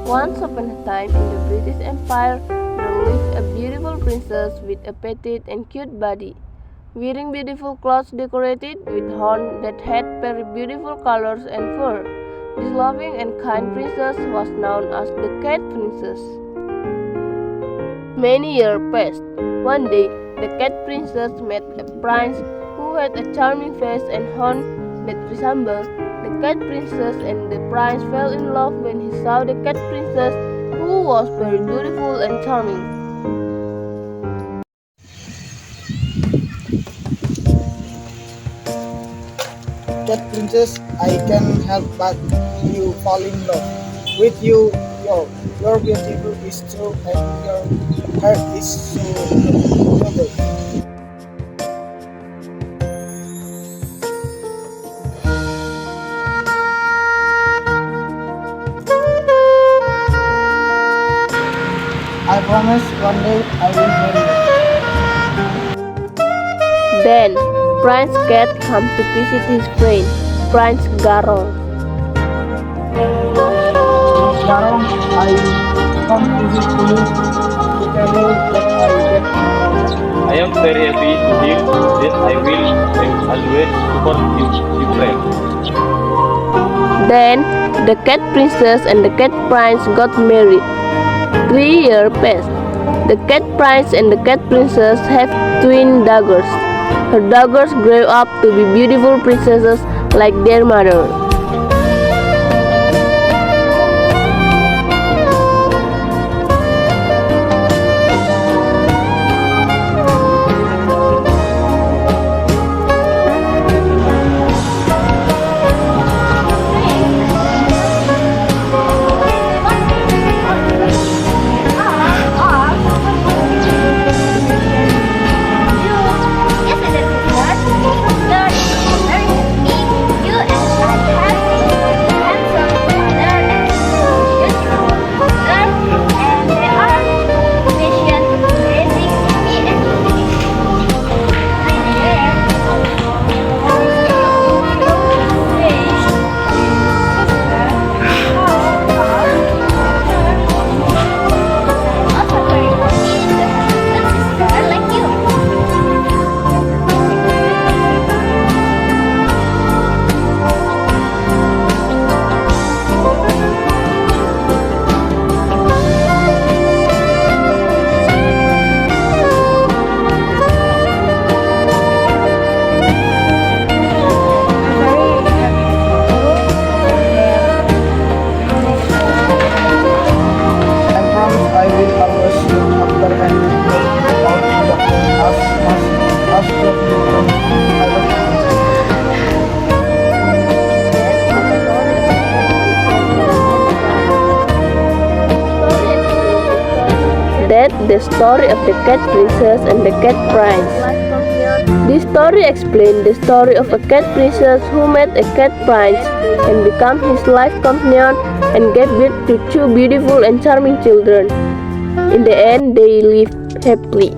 Once upon a time in the British Empire, there lived a beautiful princess with a petite and cute body, wearing beautiful clothes decorated with horns that had very beautiful colors and fur. This loving and kind princess was known as the Cat Princess. Many years passed. One day, the Cat Princess met a prince who had a charming face and horns that resembled the Cat Princess, and the prince fell in love when he saw the Cat Princess, who was very beautiful and charming. Cat Princess, I can help but you fall in love with you. Your beautiful is true and your heart is so noble. I promise one day I will marry you. Then Prince Cat came to visit his friend, Prince Garong. Sekarang I come to visit you to tell you that I get married. I am very happy to hear that I will always support you, friend. Then the Cat Princess and the Cat Prince got married. 3 years passed. The Cat Prince and the Cat Princess have twin daughters. Her daughters grew up to be beautiful princesses like their mother. That's the story of the Cat Princess and the Cat Prince. This story explains the story of a cat princess who met a cat prince and became his life companion and gave birth to two beautiful and charming children. In the end, they lived happily.